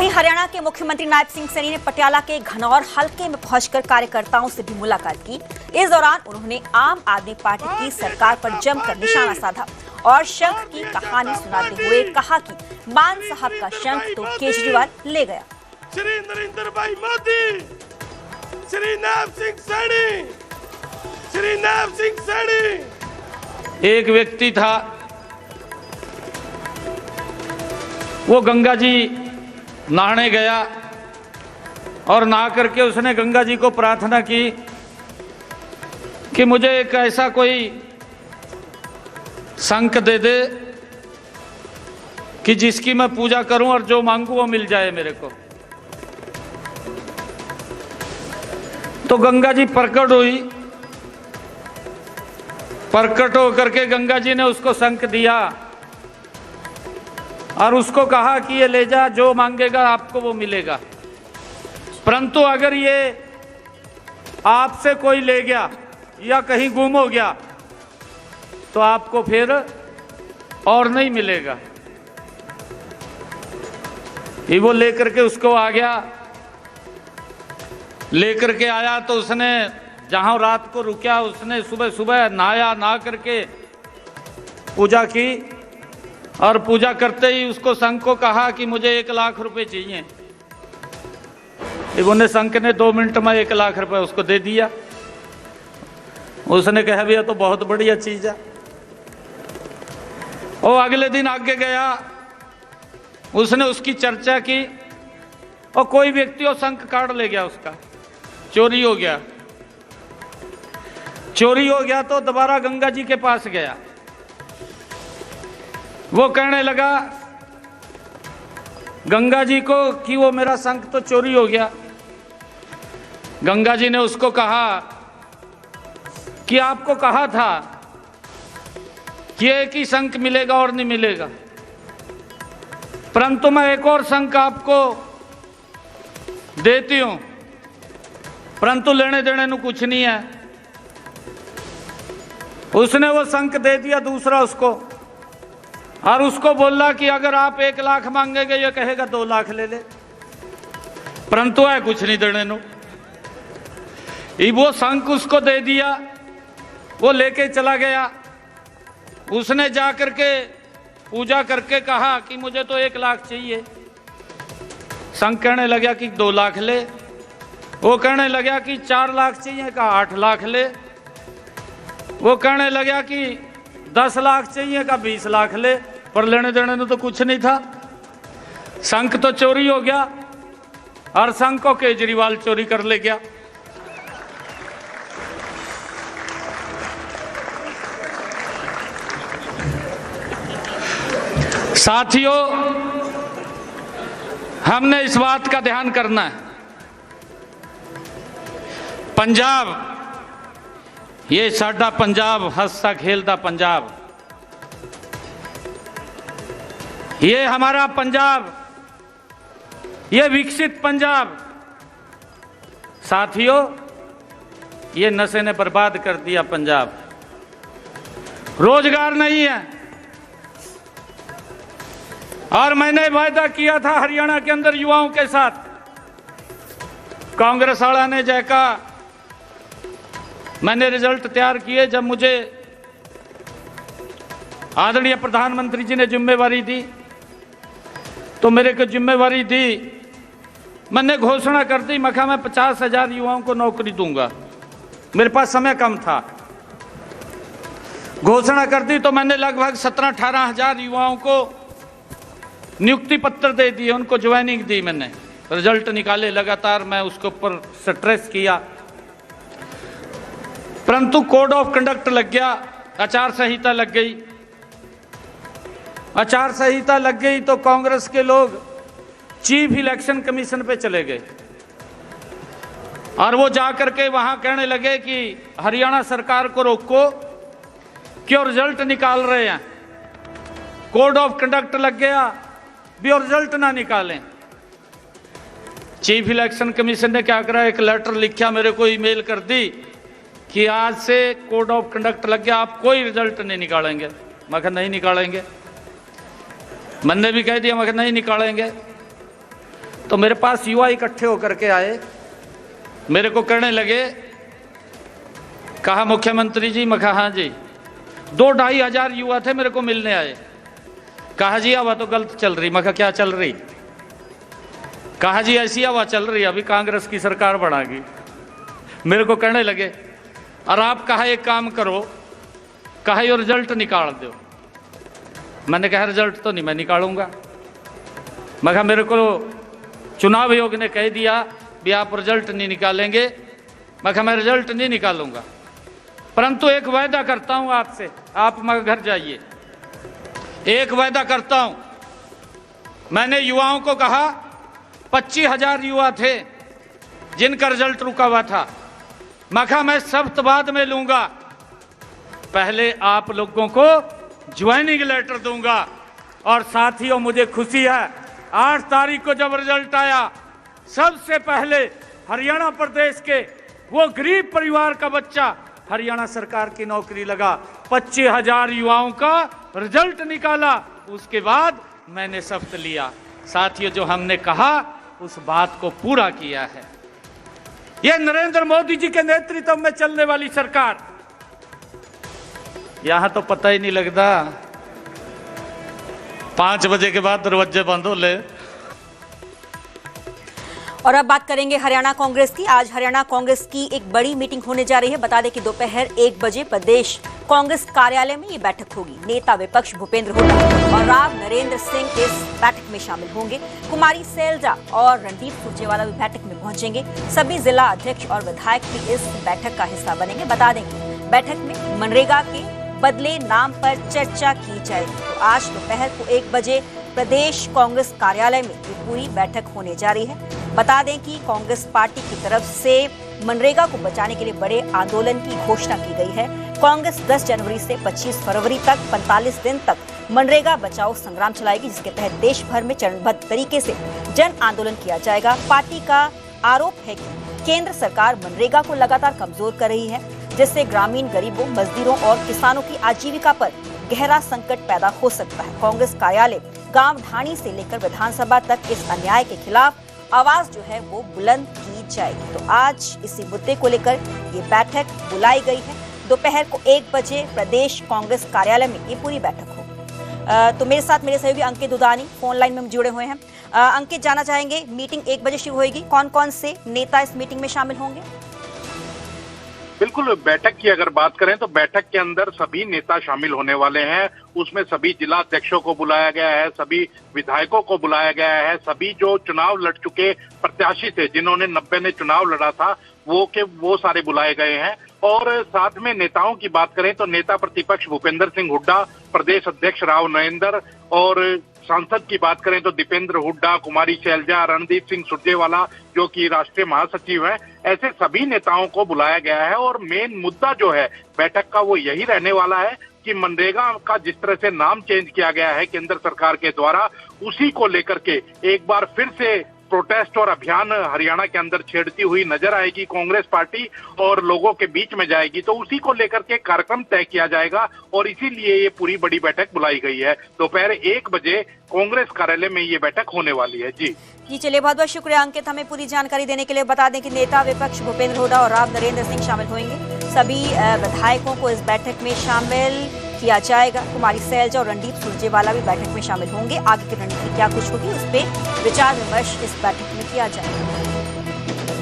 वहीं हरियाणा के मुख्यमंत्री नायब सिंह सैनी ने पटियाला के घनौर हलके में पहुंचकर कार्यकर्ताओं से भी मुलाकात की। इस दौरान उन्होंने आम आदमी पार्टी की सरकार पर जमकर निशाना साधा और शंख की कहानी सुनाते हुए कहा कि मान साहब का शंख तो केजरीवाल ले गया। श्री नरेंद्र भाई मोदी, श्री नायब सिंह सैनी, श्री नायब सिंह सैनी। एक व्यक्ति था, वो गंगा जी नहाने गया और नहा करके उसने गंगा जी को प्रार्थना की कि मुझे एक ऐसा कोई शंख दे दे कि जिसकी मैं पूजा करूं और जो मांगू वो मिल जाए मेरे को। तो गंगा जी प्रकट हुई, प्रकट होकर के गंगा जी ने उसको शंख दिया और उसको कहा कि ये ले जा, जो मांगेगा आपको वो मिलेगा। परंतु अगर ये आपसे कोई ले गया या कहीं गुम हो गया तो आपको फिर और नहीं मिलेगा। ये वो लेकर के उसको आ गया, लेकर के आया तो उसने जहां रात को रुका उसने सुबह सुबह नहाया, नहा करके पूजा की और पूजा करते ही उसको शंख को कहा कि मुझे 1 लाख रुपए चाहिए। उन्हें शंख ने 2 मिनट में 1 लाख रुपए उसको दे दिया। उसने कहा भैया तो बहुत बढ़िया चीज है। और अगले दिन आगे गया, उसने उसकी चर्चा की और कोई व्यक्ति वो शंख काट ले गया, उसका चोरी हो गया। चोरी हो गया तो दोबारा गंगा जी के पास गया। वो कहने लगा गंगा जी को कि वो मेरा शंख तो चोरी हो गया। गंगा जी ने उसको कहा कि आपको कहा था कि एक ही शंख मिलेगा और नहीं मिलेगा, परंतु मैं एक और शंख आपको देती हूं, परंतु लेने देने ਨੂੰ कुछ नहीं है। उसने वो शंख दे दिया दूसरा उसको और उसको बोला कि अगर आप 1 लाख मांगेंगे ये कहेगा 2 लाख ले ले, परंतु है कुछ नहीं देने नु। वो शंख उसको दे दिया, वो लेके चला गया। उसने जा करके पूजा करके कहा कि मुझे तो 1 लाख चाहिए। शंख कहने लगा कि 2 लाख ले। वो कहने लगा कि 4 लाख चाहिए, कहा 8 लाख ले। वो कहने लगा कि 10 लाख चाहिए, का 20 लाख ले, पर लेने देने में तो कुछ नहीं था। शंख तो चोरी हो गया और शंख को केजरीवाल चोरी कर ले गया। साथियों, हमने इस बात का ध्यान करना है, पंजाब, ये साडा पंजाब, हंसता खेलता पंजाब, ये हमारा पंजाब, ये विकसित पंजाब। साथियों, ये नशे ने बर्बाद कर दिया पंजाब। रोजगार नहीं है और मैंने वायदा किया था हरियाणा के अंदर युवाओं के साथ। कांग्रेस वाला ने जैका मैंने रिजल्ट तैयार किए, जब मुझे आदरणीय प्रधानमंत्री जी ने जिम्मेवारी दी तो मेरे को जिम्मेवारी दी, मैंने घोषणा कर दी, मैं 50,000 युवाओं को नौकरी दूंगा। मेरे पास समय कम था, घोषणा कर दी तो मैंने लगभग 17-18,000 युवाओं को नियुक्ति पत्र दे दिए, उनको ज्वाइनिंग दी। मैंने रिजल्ट निकाले, लगातार मैं उसके ऊपर स्ट्रेस किया, परंतु कोड ऑफ कंडक्ट लग गया, आचार संहिता लग गई। आचार संहिता लग गई तो कांग्रेस के लोग चीफ इलेक्शन कमीशन पे चले गए और वो जाकर के वहां कहने लगे कि हरियाणा सरकार को रोको, क्यों रिजल्ट निकाल रहे हैं। कोड ऑफ कंडक्ट लग गया भी और रिजल्ट ना निकालें। चीफ इलेक्शन कमीशन ने क्या करा, एक लेटर लिखा, मेरे को ईमेल कर दी कि आज से कोड ऑफ कंडक्ट लग गया, आप कोई रिजल्ट नहीं निकालेंगे। मैं कहा नहीं निकालेंगे, मैंने भी कह दिया, मैं कहा नहीं निकालेंगे। तो मेरे पास युवा इकट्ठे होकर के आए, मेरे को कहने लगे, कहा मुख्यमंत्री जी, मैं कहा हाँ जी। 2-2.5 हजार युवा थे, मेरे को मिलने आए। कहा जी हवा तो गलत चल रही। मैं कहा क्या चल रही? कहा जी ऐसी हवा चल रही, अभी कांग्रेस की सरकार बढ़ागी। मेरे को कहने लगे, और आप कहा एक काम करो, कहा ये रिजल्ट निकाल दो। मैंने कहा रिजल्ट तो नहीं मैं निकालूंगा। मैं कहा मेरे को चुनाव आयोग ने कह दिया भी आप रिजल्ट नहीं निकालेंगे। मैं कहा मैं रिजल्ट नहीं निकालूंगा, परंतु एक वायदा करता हूं आपसे, आप मगर घर जाइए। एक वायदा करता हूं, मैंने युवाओं को कहा, 25 हजार युवा थे जिनका रिजल्ट रुका हुआ था। मैं कहा मैं सख्त बाद में लूंगा, पहले आप लोगों को ज्वाइनिंग लेटर दूंगा। और साथियों मुझे खुशी है, 8 तारीख को जब रिजल्ट आया, सबसे पहले हरियाणा प्रदेश के वो गरीब परिवार का बच्चा हरियाणा सरकार की नौकरी लगा। 25 हजार युवाओं का रिजल्ट निकाला, उसके बाद मैंने शपथ लिया। साथियों जो हमने कहा उस बात को पूरा किया है। यह नरेंद्र मोदी जी के नेतृत्व में चलने वाली सरकार, यहां तो पता ही नहीं लगता 5 बजे के बाद दरवाजे बंद हो ले। और अब बात करेंगे हरियाणा कांग्रेस की। आज हरियाणा कांग्रेस की एक बड़ी मीटिंग होने जा रही है। बता दें कि दोपहर 1 बजे प्रदेश कांग्रेस कार्यालय में ये बैठक होगी। नेता विपक्ष भूपेंद्र हुड्डा और राव नरेंद्र सिंह इस बैठक में शामिल होंगे। कुमारी सैलजा और रणदीप सुरजेवाला भी बैठक में पहुंचेंगे। सभी जिला अध्यक्ष और विधायक भी इस बैठक का हिस्सा बनेंगे। बता दें कि बैठक में मनरेगा के बदले नाम पर चर्चा की जाएगी। तो आज दोपहर को 1 बजे प्रदेश कांग्रेस कार्यालय में ये पूरी बैठक होने जा रही है। बता दें कि कांग्रेस पार्टी की तरफ से मनरेगा को बचाने के लिए बड़े आंदोलन की घोषणा की गई है। कांग्रेस 10 जनवरी से 25 फरवरी तक 45 दिन तक मनरेगा बचाओ संग्राम चलाएगी, जिसके तहत देश भर में चरणबद्ध तरीके से जन आंदोलन किया जाएगा। पार्टी का आरोप है कि केंद्र सरकार मनरेगा को लगातार कमजोर कर रही है, जिससे ग्रामीण गरीबों, मजदूरों और किसानों की आजीविका पर गहरा संकट पैदा हो सकता है। कांग्रेस कार्यालय गांव ढाणी से लेकर विधानसभा तक इस अन्याय के खिलाफ आवाज जो है वो बुलंद की जाएगी। तो आज इसी मुद्दे को लेकर ये बैठक बुलाई गई है। दोपहर को 1 बजे प्रदेश कांग्रेस कार्यालय में ये पूरी बैठक होगी। तो मेरे साथ मेरे सहयोगी अंकित दुधानी फोन लाइन में जुड़े हुए हैं। अंकित, जानना चाहेंगे, मीटिंग 1 बजे शुरू होगी, कौन कौन से नेता इस मीटिंग में शामिल होंगे? बिल्कुल, बैठक की अगर बात करें तो बैठक के अंदर सभी नेता शामिल होने वाले हैं। उसमें सभी जिला अध्यक्षों को बुलाया गया है, सभी विधायकों को बुलाया गया है, सभी जो चुनाव लड़ चुके प्रत्याशी थे, जिन्होंने 90 ने चुनाव लड़ा था, वो सारे बुलाए गए हैं। और साथ में नेताओं की बात करें तो नेता प्रतिपक्ष भूपेंद्र सिंह हुड्डा, प्रदेश अध्यक्ष राव नरेंद्र, और सांसद की बात करें तो दीपेंद्र हुड्डा, कुमारी सैलजा, रणदीप सिंह सुरजेवाला जो कि राष्ट्रीय महासचिव हैं, ऐसे सभी नेताओं को बुलाया गया है। और मेन मुद्दा जो है बैठक का वो यही रहने वाला है कि मनरेगा का जिस तरह से नाम चेंज किया गया है केंद्र सरकार के द्वारा, उसी को लेकर के एक बार फिर से प्रोटेस्ट और अभियान हरियाणा के अंदर छेड़ती हुई नजर आएगी कांग्रेस पार्टी और लोगों के बीच में जाएगी। तो उसी को लेकर के कार्यक्रम तय किया जाएगा और इसीलिए ये पूरी बड़ी बैठक बुलाई गई है। दोपहर 1 बजे कांग्रेस कार्यालय में ये बैठक होने वाली है। जी चलिए, बहुत बहुत शुक्रिया अंकित, हमें पूरी जानकारी देने के लिए। बता दें कि नेता विपक्ष भूपेंद्र हुड्डा और राव नरेंद्र सिंह शामिल होंगे। सभी विधायकों को इस बैठक में शामिल किया जाएगा। कुमारी सैलजा और रणदीप सुरजेवाला भी बैठक में शामिल होंगे। आगे की रणनीति क्या कुछ होगी, उस पर विचार विमर्श इस बैठक में किया जाएगा।